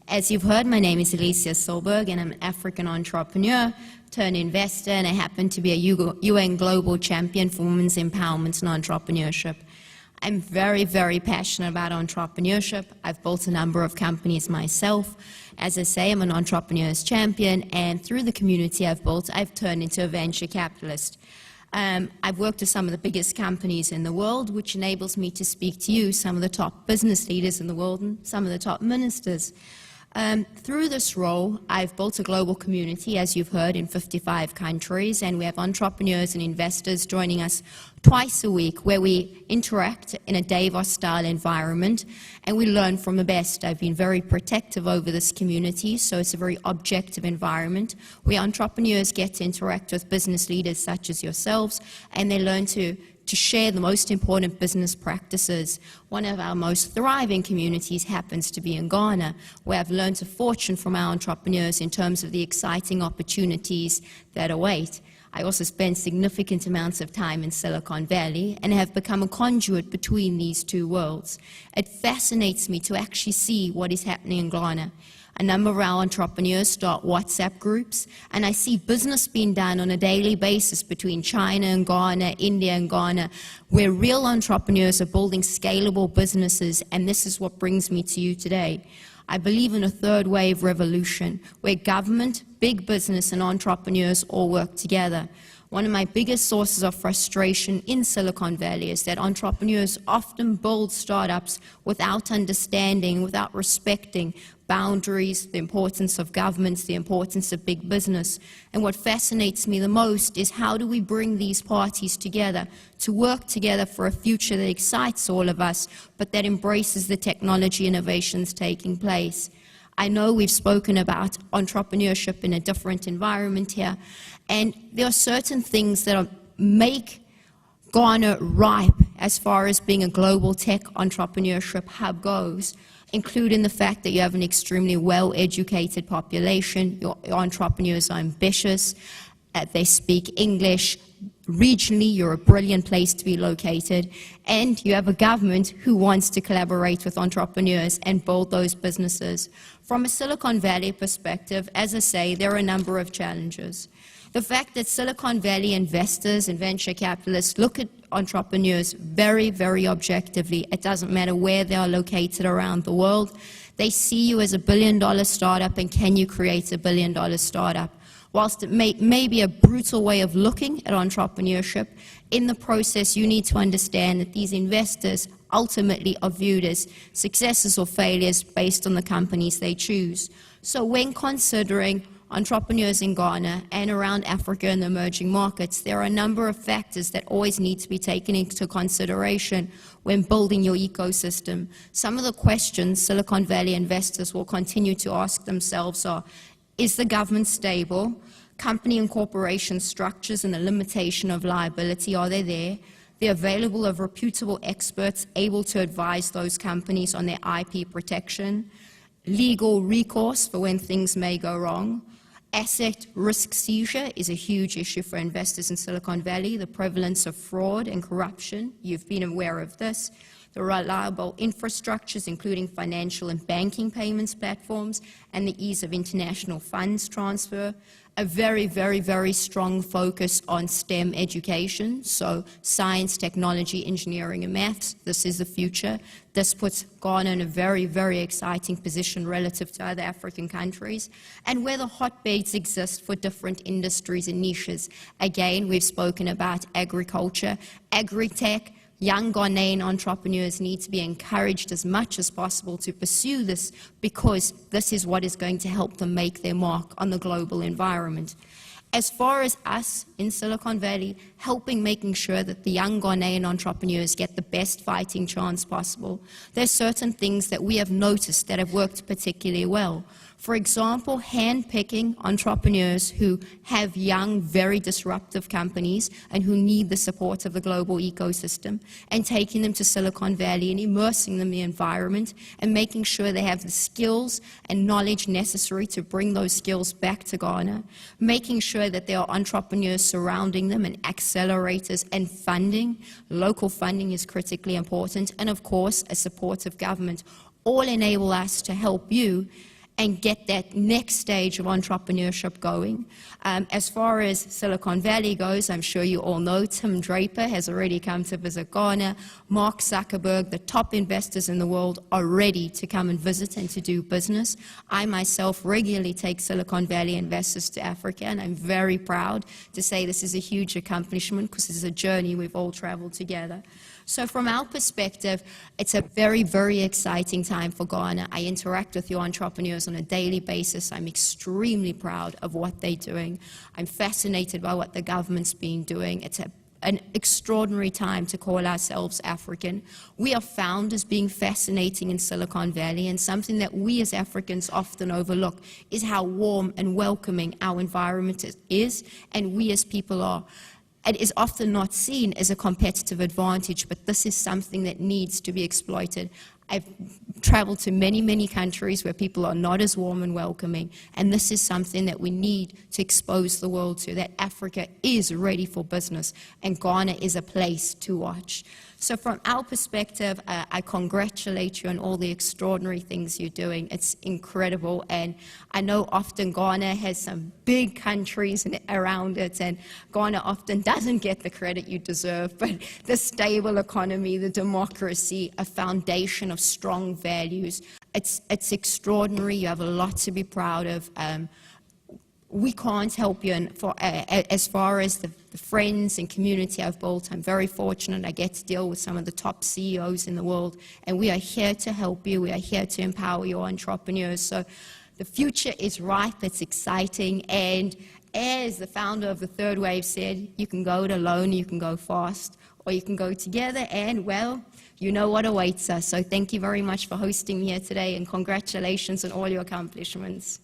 As you've heard, my name is Alysia Silberg, and I'm an African entrepreneur turned investor, and I happen to be a UN Global Champion for Women's Empowerment and Entrepreneurship. I'm very, very passionate about entrepreneurship. I've built a number of companies myself. As I say, I'm an entrepreneur's champion, and through the community I've built, I've turned into a venture capitalist. I've worked with some of the biggest companies in the world, which enables me to speak to you, some of the top business leaders in the world and some of the top ministers. Through this role, I've built a global community, as you've heard, in 55 countries, and we have entrepreneurs and investors joining us twice a week, where we interact in a Davos-style environment, and we learn from the best. I've been very protective over this community, so it's a very objective environment, where entrepreneurs get to interact with business leaders such as yourselves, and they learn to share the most important business practices. One of our most thriving communities happens to be in Ghana, where I've learned a fortune from our entrepreneurs in terms of the exciting opportunities that await. I also spend significant amounts of time in Silicon Valley and have become a conduit between these two worlds. It fascinates me to actually see what is happening in Ghana. A number of our entrepreneurs start WhatsApp groups, and I see business being done on a daily basis between China and Ghana, India and Ghana, where real entrepreneurs are building scalable businesses, and this is what brings me to you today. I believe in a third wave revolution, where government, big business, and entrepreneurs all work together. One of my biggest sources of frustration in Silicon Valley is that entrepreneurs often build startups without understanding, without respecting boundaries, the importance of governments, the importance of big business. And what fascinates me the most is how do we bring these parties together to work together for a future that excites all of us, but that embraces the technology innovations taking place. I know we've spoken about entrepreneurship in a different environment here, and there are certain things that make Ghana ripe as far as being a global tech entrepreneurship hub goes, including the fact that you have an extremely well-educated population, your entrepreneurs are ambitious, they speak English. Regionally, you're a brilliant place to be located, and you have a government who wants to collaborate with entrepreneurs and build those businesses. From a Silicon Valley perspective, as I say, there are a number of challenges. The fact that Silicon Valley investors and venture capitalists look at entrepreneurs very, very objectively. It doesn't matter where they are located around the world. They see you as a billion-dollar startup, and can you create a billion-dollar startup? Whilst it may be a brutal way of looking at entrepreneurship, in the process you need to understand that these investors ultimately are viewed as successes or failures based on the companies they choose. So when considering entrepreneurs in Ghana and around Africa and the emerging markets, there are a number of factors that always need to be taken into consideration when building your ecosystem. Some of the questions Silicon Valley investors will continue to ask themselves are, is the government stable? Company and corporation structures and the limitation of liability, are they there? The available of reputable experts able to advise those companies on their IP protection? Legal recourse for when things may go wrong? Asset risk seizure is a huge issue for investors in Silicon Valley. The prevalence of fraud and corruption, you've been aware of this. The reliable infrastructures, including financial and banking payments platforms, and the ease of international funds transfer. A very, very, very strong focus on STEM education, so science, technology, engineering, and maths. This is the future. This puts Ghana in a very, very exciting position relative to other African countries, and where the hotbeds exist for different industries and niches. Again, we've spoken about agriculture, agri-tech. Young Ghanaian entrepreneurs need to be encouraged as much as possible to pursue this, because this is what is going to help them make their mark on the global environment. As far as us in Silicon Valley, making sure that the young Ghanaian entrepreneurs get the best fighting chance possible, there's certain things that we have noticed that have worked particularly well. For example, handpicking entrepreneurs who have young, very disruptive companies and who need the support of the global ecosystem, and taking them to Silicon Valley and immersing them in the environment and making sure they have the skills and knowledge necessary to bring those skills back to Ghana, making sure that there are entrepreneurs surrounding them and accelerators and funding. Local funding is critically important, and of course, a supportive government all enable us to help you and get that next stage of entrepreneurship going. As far as Silicon Valley goes, I'm sure you all know Tim Draper has already come to visit Ghana. Mark Zuckerberg, the top investors in the world, are ready to come and visit and to do business. I myself regularly take Silicon Valley investors to Africa, and I'm very proud to say this is a huge accomplishment because this is a journey we've all traveled together. So from our perspective, it's a very, very exciting time for Ghana. I interact with your entrepreneurs on a daily basis. I'm extremely proud of what they're doing. I'm fascinated by what the government's been doing. It's an extraordinary time to call ourselves African. We are found as being fascinating in Silicon Valley, and something that we as Africans often overlook is how warm and welcoming our environment is, and we as people are. It is often not seen as a competitive advantage, but this is something that needs to be exploited. I've traveled to many, many countries where people are not as warm and welcoming, and this is something that we need to expose the world to, that Africa is ready for business, and Ghana is a place to watch. So from our perspective, I congratulate you on all the extraordinary things you're doing. It's incredible, and I know often Ghana has some big countries around it, and Ghana often doesn't get the credit you deserve, but the stable economy, the democracy, a foundation of strong values, it's extraordinary. You have a lot to be proud of. We can't help you, and as far as the friends and community I've built, I'm very fortunate. I get to deal with some of the top CEOs in the world, and we are here to help you. We are here to empower your entrepreneurs. So the future is ripe, it's exciting, and as the founder of the Third Wave said, you can go it alone, you can go fast, or you can go together, and well, you know what awaits us. So thank you very much for hosting me here today, and congratulations on all your accomplishments.